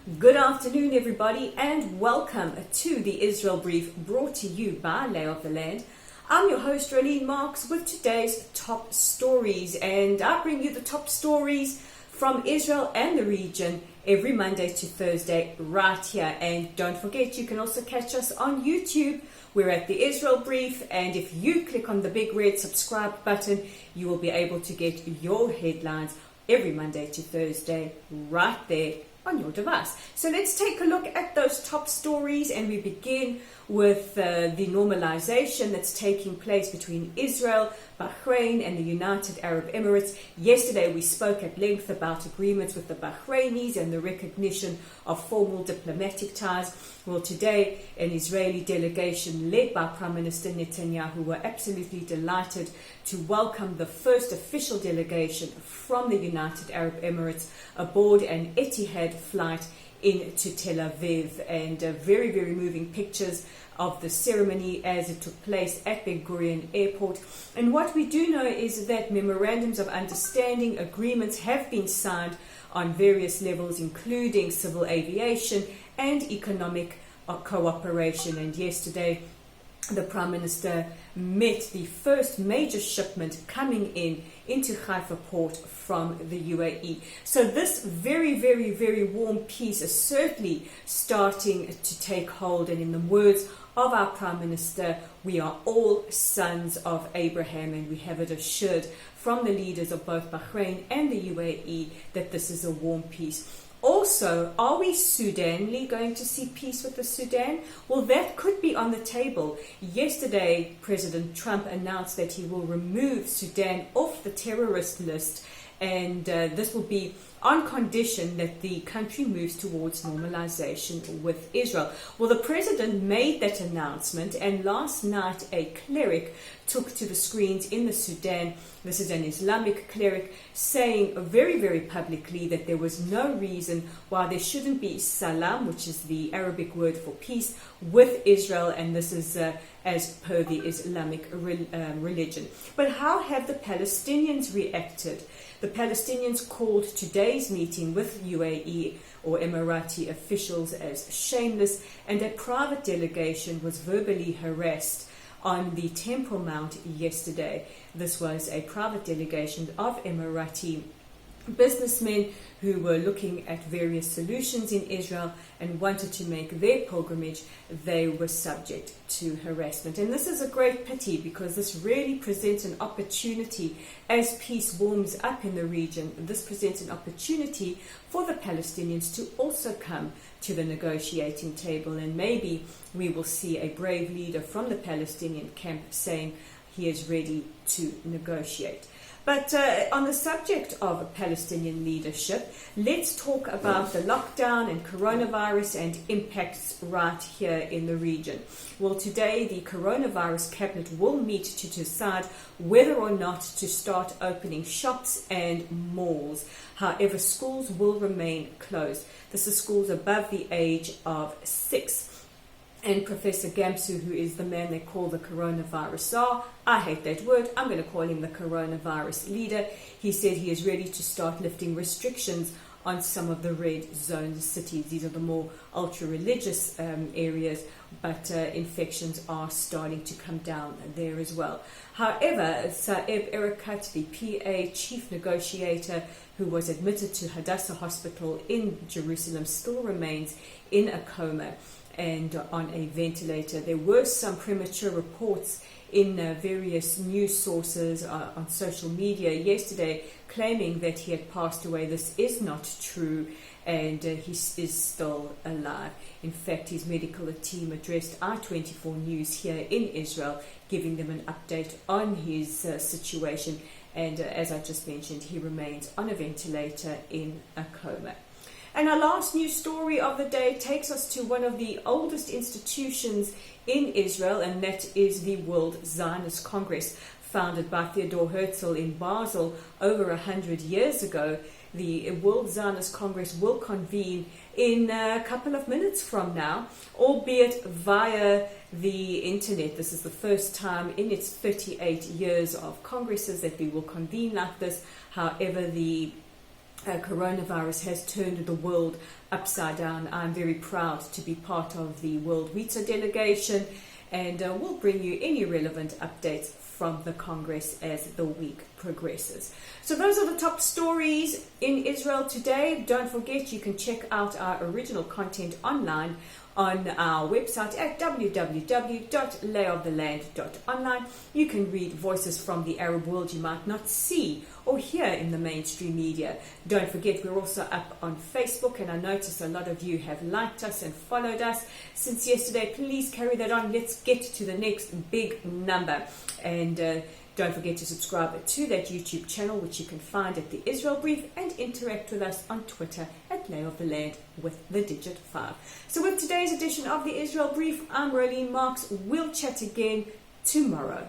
Good afternoon, everybody, and welcome to the Israel Brief brought to you by Lay of the Land. I'm your host, Rolene Marks, with today's top stories, and I bring you the top stories from Israel and the region every Monday to Thursday right here. And don't forget, you can also catch us on YouTube. We're at the Israel Brief, and if you click on the big red subscribe button, you will be able to get your headlines every Monday to Thursday right there on your device. So let's take a look at those top stories, and we begin with the normalization that's taking place between Israel, Bahrain, and the United Arab Emirates. Yesterday we spoke at length about agreements with the Bahrainis and the recognition of formal diplomatic ties. Well, today an Israeli delegation led by Prime Minister Netanyahu were absolutely delighted to welcome the first official delegation from the United Arab Emirates aboard an Etihad flight into Tel Aviv, and very, very moving pictures of the ceremony as it took place at Ben Gurion Airport. And what we do know is that memorandums of understanding, agreements have been signed on various levels, including civil aviation and economic cooperation. And yesterday the Prime Minister met the first major shipment coming into Haifa port from the UAE. So this very, very, very warm peace is certainly starting to take hold. And in the words of our Prime Minister, we are all sons of Abraham, and we have it assured from the leaders of both Bahrain and the UAE that this is a warm peace. Also, are we Sudanly going to see peace with the Sudan? Well, that could be on the table. Yesterday, President Trump announced that he will remove Sudan off the terrorist list, and this will be on condition that the country moves towards normalization with Israel. Well, the president made that announcement, and last night a cleric took to the screens in the Sudan. This is an Islamic cleric, saying very, very publicly that there was no reason why there shouldn't be salam, which is the Arabic word for peace, with Israel, and this is as per the Islamic religion. But how have the Palestinians reacted? The Palestinians called today's meeting with UAE or Emirati officials as shameless, and a private delegation was verbally harassed on the Temple Mount yesterday. This was a private delegation of Emirati businessmen who were looking at various solutions in Israel and wanted to make their pilgrimage. They were subject to harassment. And this is a great pity, because this really presents an opportunity as peace warms up in the region. This presents an opportunity for the Palestinians to also come to the negotiating table, and maybe we will see a brave leader from the Palestinian camp saying he is ready to negotiate. But on the subject of Palestinian leadership, let's talk about the lockdown and coronavirus and impacts right here in the region. Well, today the coronavirus cabinet will meet to decide whether or not to start opening shops and malls. However, schools will remain closed. This is schools above the age of 6. And Professor Gamsu, who is the man they call the coronavirus czar, I hate that word, I'm going to call him the coronavirus leader. He said he is ready to start lifting restrictions on some of the red zone cities. These are the more ultra-religious areas, but infections are starting to come down there as well. However, Saeb Erekat, the PA chief negotiator who was admitted to Hadassah Hospital in Jerusalem, still remains in a coma and on a ventilator. There were some premature reports in various news sources on social media yesterday claiming that he had passed away. This is not true, and he is still alive. In fact, his medical team addressed I-24 News here in Israel, giving them an update on his situation, and as I just mentioned, he remains on a ventilator in a coma. And our last news story of the day takes us to one of the oldest institutions in Israel, and that is the World Zionist Congress, founded by Theodor Herzl in Basel over 100 years ago. The World Zionist Congress will convene in a couple of minutes from now, albeit via the internet. This is the first time in its 38 years of congresses that we will convene like this. However, the Coronavirus has turned the world upside down. I'm very proud to be part of the World Zionist delegation, and we'll bring you any relevant updates from the Congress as the week progresses. So those are the top stories in Israel today. Don't forget, you can check out our original content online on our website at www.layoftheland.online. You can read voices from the Arab world you might not see or hear in the mainstream media. Don't forget, we're also up on Facebook, and I notice a lot of you have liked us and followed us since yesterday. Please carry that on. Let's get to the next big number. And don't forget to subscribe to that YouTube channel, which you can find at the Israel Brief, and interact with us on Twitter at Lay of the Land with the digit 5. So with today's edition of the Israel Brief, I'm Rolene Marks. We'll chat again tomorrow.